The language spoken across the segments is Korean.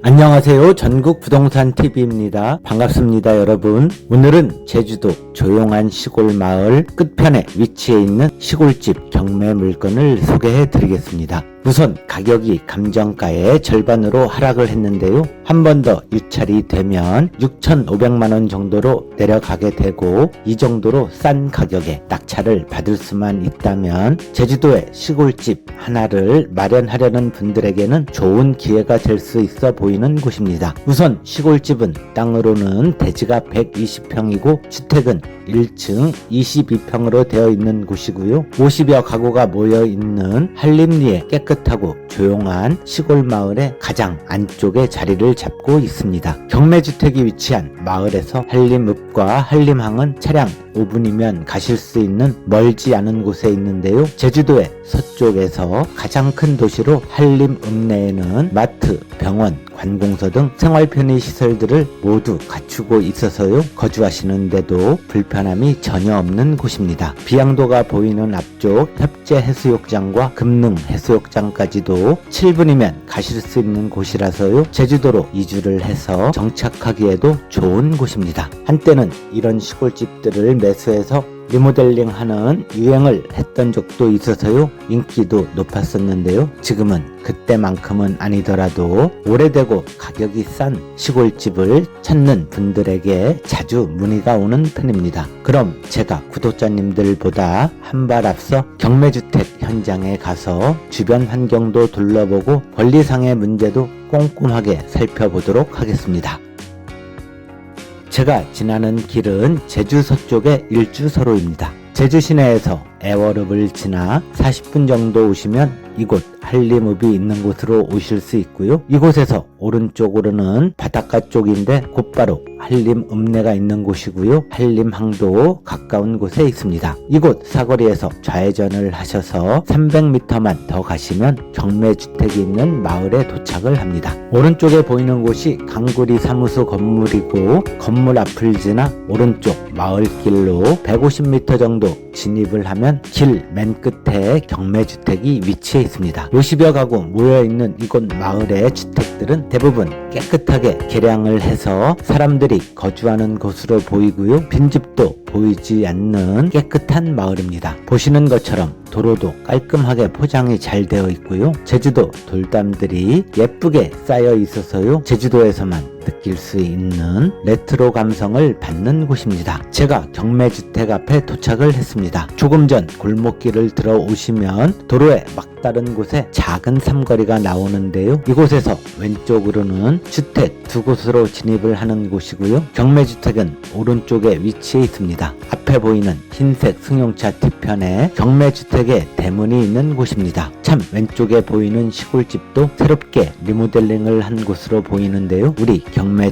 안녕하세요. 전국 부동산 TV입니다. 반갑습니다, 여러분. 오늘은 제주도 조용한 시골 마을 끝편에 위치해 있는 시골집 경매 물건을 소개해 드리겠습니다. 우선 가격이 감정가의 절반으로 하락을 했는데요. 한 번 더 유찰이 되면 6,500만원 정도로 내려가게 되고, 이 정도로 싼 가격에 낙찰을 받을 수만 있다면 제주도의 시골집 하나를 마련하려는 분들에게는 좋은 기회가 될 수 있어 보이는 곳입니다. 우선 시골집은 땅으로는 대지가 120평이고 주택은 1층 22평으로 되어 있는 곳이고요. 50여 가구가 모여 있는 한림리에 깨끗하고 조용한 시골 마을의 가장 안쪽에 자리를 잡고 있습니다. 경매주택이 위치한 마을에서 한림읍과 한림항은 차량 5분이면 가실 수 있는 멀지 않은 곳에 있는데요. 제주도의 서쪽에서 가장 큰 도시로 한림읍 내에는 마트, 병원, 관공서 등 생활 편의 시설들을 모두 갖추고 있어서요. 거주하시는데도 불편함이 전혀 없는 곳입니다. 비양도가 보이는 앞쪽 협재해수욕장과 금능해수욕장까지도 7분이면 가실 수 있는 곳이라서요. 제주도로 이주를 해서 정착하기에도 좋은 곳입니다. 한때는 이런 시골집들을 매수해서 리모델링하는 유행을 했던 적도 있어서요. 인기도 높았었는데요. 지금은 그때만큼은 아니더라도 오래되고 가격이 싼 시골집을 찾는 분들에게 자주 문의가 오는 편입니다. 그럼 제가 구독자님들보다 한 발 앞서 경매주택 현장에 가서 주변 환경도 둘러보고 권리상의 문제도 꼼꼼하게 살펴보도록 하겠습니다. 제가 지나는 길은 제주 서쪽의 일주서로입니다. 제주 시내에서 애월읍을 지나 40분 정도 오시면 이곳 한림읍이 있는 곳으로 오실 수 있고요. 이곳에서 오른쪽으로는 바닷가 쪽인데 곧바로 한림읍내가 있는 곳이고요. 한림항도 가까운 곳에 있습니다. 이곳 사거리에서 좌회전을 하셔서 300m만 더 가시면 경매주택이 있는 마을에 도착을 합니다. 오른쪽에 보이는 곳이 강구리 사무소 건물이고, 건물 앞을 지나 오른쪽 마을길로 150m 정도 진입을 하면 길 맨 끝에 경매주택이 위치해 있습니다. 50여 가구 모여있는 이곳 마을의 주택들은 대부분 깨끗하게 개량을 해서 사람들이 거주하는 곳으로 보이고요. 빈집도 보이지 않는 깨끗한 마을입니다. 보시는 것처럼 도로도 깔끔하게 포장이 잘 되어 있고요. 제주도 돌담들이 예쁘게 쌓여 있어서요. 제주도에서만 느낄 수 있는 레트로 감성을 받는 곳입니다. 제가 경매주택 앞에 도착을 했습니다. 조금 전 골목길을 들어오시면 도로에 막다른 곳에 작은 삼거리가 나오는데요. 이곳에서 왼쪽으로는 주택 두 곳으로 진입을 하는 곳이고요. 경매주택은 오른쪽에 위치해 있습니다. 앞에 보이는 흰색 승용차 뒤편에 경매주택의 대문이 있는 곳입니다. 참 왼쪽에 보이는 시골집도 새롭게 리모델링을 한 곳으로 보이는데요. 우리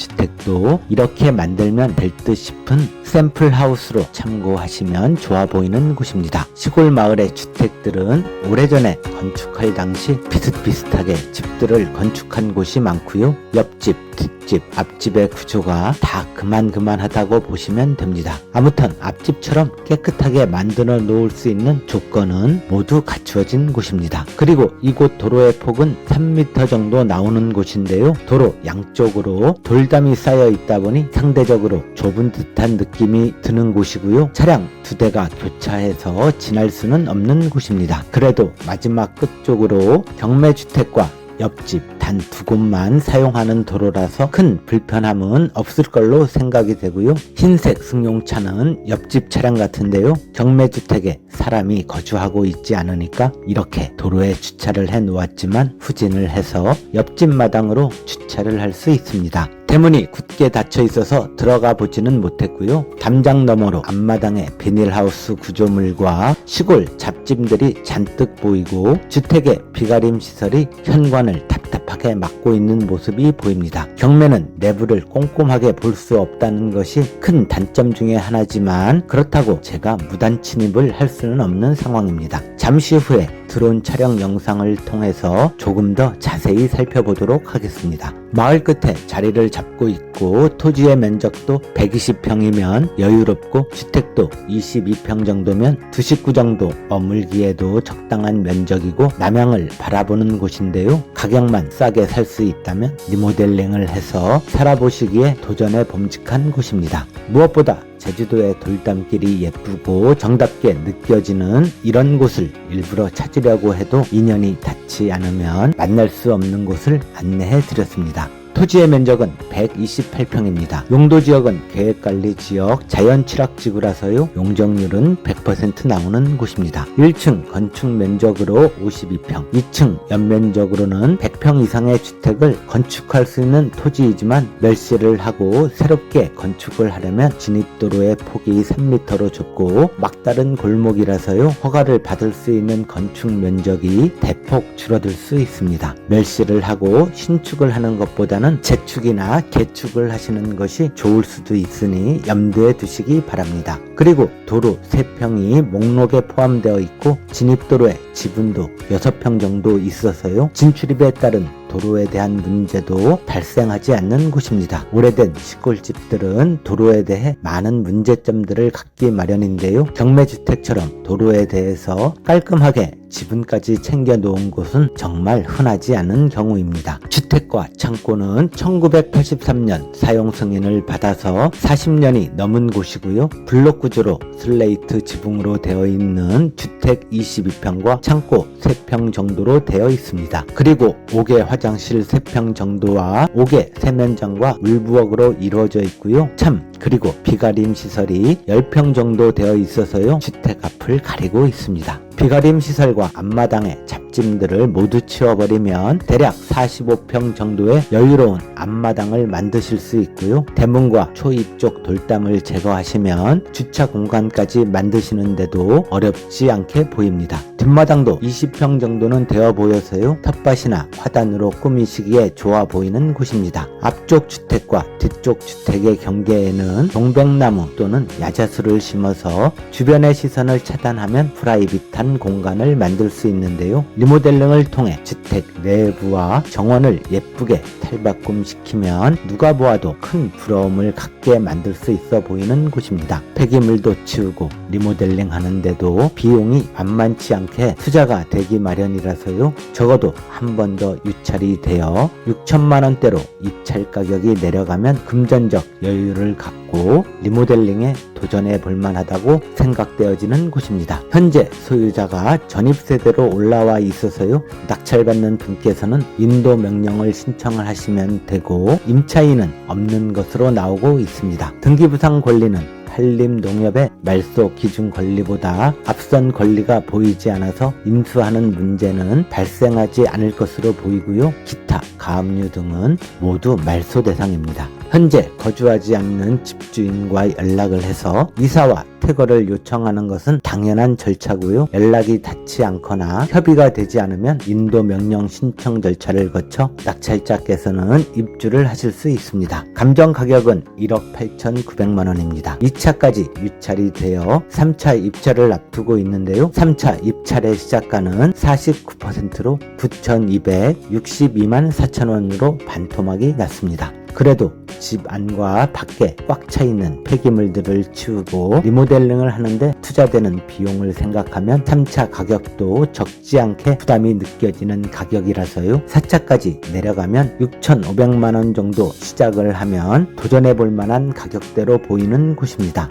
경매주택도 이렇게 만들면 될 듯 싶은 샘플 하우스로 참고하시면 좋아 보이는 곳입니다. 시골 마을의 주택들은 오래전에 건축할 당시 비슷비슷하게 집들을 건축한 곳이 많고요. 옆집, 뒷집, 앞집의 구조가 다 그만하다고 보시면 됩니다. 아무튼 앞집처럼 깨끗하게 만들어 놓을 수 있는 조건은 모두 갖추어진 곳입니다. 그리고 이곳 도로의 폭은 3m 정도 나오는 곳인데요. 도로 양쪽으로 돌담이 쌓여 있다 보니 상대적으로 좁은 듯한 느낌이 드는 곳이고요. 차량 2대가 교차해서 지날 수는 없는 곳입니다. 그래도 마지막 끝쪽으로 경매주택과 옆집 단 2곳만 사용하는 도로라서 큰 불편함은 없을 걸로 생각이 되고요. 흰색 승용차는 옆집 차량 같은데요. 경매주택에 사람이 거주하고 있지 않으니까 이렇게 도로에 주차를 해 놓았지만 후진을 해서 옆집 마당으로 주차를 할 수 있습니다. 대문이 굳게 닫혀 있어서 들어가 보지는 못했고요. 담장 너머로 앞마당에 비닐하우스 구조물과 시골 잡짐들이 잔뜩 보이고 주택의 비가림 시설이 현관을 답답하게 막고 있는 모습이 보입니다. 경매는 내부를 꼼꼼하게 볼 수 없다는 것이 큰 단점 중에 하나지만 그렇다고 제가 무단 침입을 할 수는 없는 상황입니다. 잠시 후에 드론 촬영 영상을 통해서 조금 더 자세히 살펴보도록 하겠습니다. 마을 끝에 자리를 잡고 있고 토지의 면적도 120평이면 여유롭고 주택도 22평 정도면 두 식구 정도 머물기에도 적당한 면적이고 남양을 바라보는 곳인데요. 가격만 싸게 살 수 있다면 리모델링을 해서 살아보시기에 도전에 범직한 곳입니다. 무엇보다 제주도의 돌담길이 예쁘고 정답게 느껴지는 이런 곳을 일부러 찾으려고 해도 인연이 닿지 않으면 만날 수 없는 곳을 안내해 드렸습니다. 토지의 면적은 128평입니다. 용도지역은 계획관리지역 자연취락지구라서요. 용적률은 100% 나오는 곳입니다. 1층 건축 면적으로 52평, 2층 연면적으로는 100평 이상의 주택을 건축할 수 있는 토지이지만 멸실을 하고 새롭게 건축을 하려면 진입도로의 폭이 3m로 좁고 막다른 골목이라서요. 허가를 받을 수 있는 건축 면적이 대폭 줄어들 수 있습니다. 멸실을 하고 신축을 하는 것보다는 재축이나 개축을 하시는 것이 좋을 수도 있으니 염두에 두시기 바랍니다. 그리고 도로 3평이 목록에 포함되어 있고 진입도로에 지분도 6평 정도 있어서요. 진출입에 따른 도로에 대한 문제도 발생하지 않는 곳입니다. 오래된 시골집들은 도로에 대해 많은 문제점들을 갖기 마련인데요. 경매주택처럼 도로에 대해서 깔끔하게 지분까지 챙겨 놓은 곳은 정말 흔하지 않은 경우입니다. 주택과 창고는 1983년 사용 승인을 받아서 40년이 넘은 곳이고요. 블록 구조로 슬레이트 지붕으로 되어 있는 주택 22평과 창고 3평 정도로 되어 있습니다. 그리고 5개 화장실 3평 정도와 5개 세면장과 물부엌으로 이루어져 있고요. 그리고 비가림 시설이 10평 정도 되어 있어서요. 주택 앞을 가리고 있습니다. 비가림 시설과 앞마당의 잡짐들을 모두 치워버리면 대략 45평 정도의 여유로운 앞마당을 만드실 수 있고요. 대문과 초입 쪽 돌담을 제거하시면 주차 공간까지 만드시는데도 어렵지 않게 보입니다. 뒷마당도 20평 정도는 되어 보여서요. 텃밭이나 화단으로 꾸미시기에 좋아 보이는 곳입니다. 앞쪽 주택과 뒤쪽 주택의 경계에는 동백나무 또는 야자수를 심어서 주변의 시선을 차단하면 프라이빗한 공간을 만들 수 있는데요. 리모델링을 통해 주택 내부와 정원을 예쁘게 탈바꿈시키면 누가 보아도 큰 부러움을 갖게 만들 수 있어 보이는 곳입니다. 폐기물도 치우고 리모델링 하는데도 비용이 만만치 않게 투자가 되기 마련이라서요. 적어도 한 번 더 유찰이 되어 6천만 원대로 입찰 가격이 내려가면 금전적 여유를 갖고 리모델링에 도전해 볼 만하다고 생각되어지는 곳입니다. 현재 소유자가 전입세대로 올라와 있어서요. 낙찰받는 분께서는 인도 명령을 신청을 하시면 되고 임차인은 없는 것으로 나오고 있습니다. 등기부상 권리는 한림농협의 말소 기준 권리보다 앞선 권리가 보이지 않아서 인수하는 문제는 발생하지 않을 것으로 보이고요. 기타 가압류 등은 모두 말소 대상입니다. 현재 거주하지 않는 집주인과 연락을 해서 이사와 퇴거를 요청하는 것은 당연한 절차고요. 연락이 닿지 않거나 협의가 되지 않으면 인도 명령 신청 절차를 거쳐 낙찰자께서는 입주를 하실 수 있습니다. 감정 가격은 1억 8,900만 원입니다. 2차까지 유찰이 되어 3차 입찰을 앞두고 있는데요. 3차 입찰의 시작가는 49%로 9,262만 4천 원으로 반토막이 났습니다. 그래도 집 안과 밖에 꽉 차 있는 폐기물들을 치우고 리모델링을 하는데 투자되는 비용을 생각하면 3차 가격도 적지 않게 부담이 느껴지는 가격이라서요. 4차까지 내려가면 6,500만 원 정도 시작을 하면 도전해 볼 만한 가격대로 보이는 곳입니다.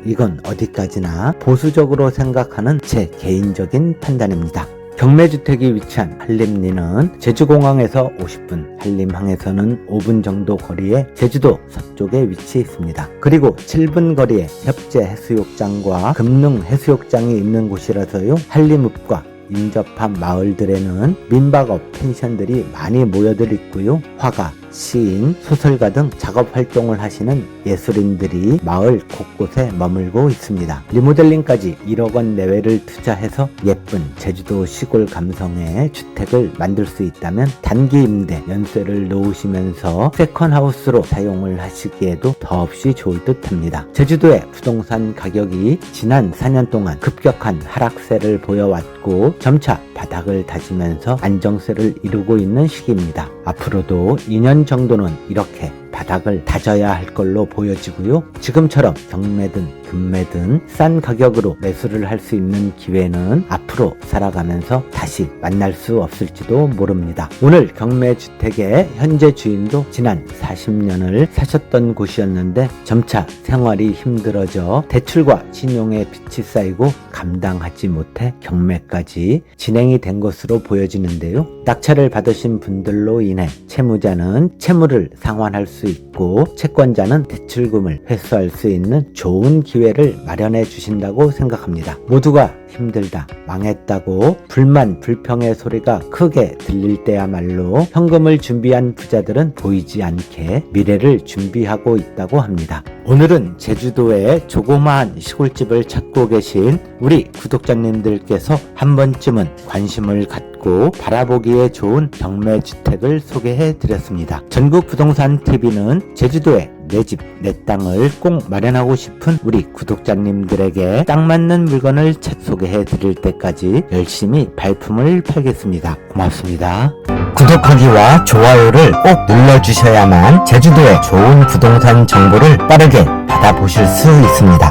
이건 어디까지나 보수적으로 생각하는 제 개인적인 판단입니다. 경매주택이 위치한 한림리는 제주공항에서 50분, 한림항에서는 5분 정도 거리에 제주도 서쪽에 위치해 있습니다. 그리고 7분 거리에 협재해수욕장과 금능해수욕장이 있는 곳이라서요. 한림읍과 인접한 마을들에는 민박업 펜션들이 많이 모여들 있고요. 화가, 시인, 소설가 등 작업 활동을 하시는 예술인들이 마을 곳곳에 머물고 있습니다. 리모델링까지 1억 원 내외를 투자해서 예쁜 제주도 시골 감성의 주택을 만들 수 있다면 단기 임대 연세를 놓으시면서 세컨하우스로 사용을 하시기에도 더없이 좋을 듯 합니다. 제주도의 부동산 가격이 지난 4년 동안 급격한 하락세를 보여왔고 점차 바닥을 다지면서 안정세를 이루고 있는 시기입니다. 앞으로도 2년 정도는 이렇게 바닥을 다져야 할 걸로 보여지고요. 지금처럼 경매든 금매든 싼 가격으로 매수를 할 수 있는 기회는 앞으로 살아가면서 다시 만날 수 없을지도 모릅니다. 오늘 경매주택의 현재 주인도 지난 40년을 사셨던 곳이었는데 점차 생활이 힘들어져 대출과 신용의 빚이 쌓이고 감당하지 못해 경매까지 진행이 된 것으로 보여지는데요. 낙찰을 받으신 분들로 인해 채무자는 채무를 상환할 수 있고 채권자는 대출금을 회수할 수 있는 좋은 기회를 마련해 주신다고 생각합니다. 모두가 힘들다, 망했다고 불만, 불평의 소리가 크게 들릴 때야말로 현금을 준비한 부자들은 보이지 않게 미래를 준비하고 있다고 합니다. 오늘은 제주도의 조그마한 시골집을 찾고 계신 우리 구독자님들께서 한 번쯤은 관심을 갖고 바라보기에 좋은 경매주택을 소개해 드렸습니다. 전국부동산TV는 제주도에 내 집, 내 땅을 꼭 마련하고 싶은 우리 구독자님들에게 딱 맞는 물건을 소개해 드릴 때까지 열심히 발품을 팔겠습니다. 고맙습니다. 구독하기와 좋아요를 꼭 눌러주셔야만 제주도의 좋은 부동산 정보를 빠르게 받아보실 수 있습니다.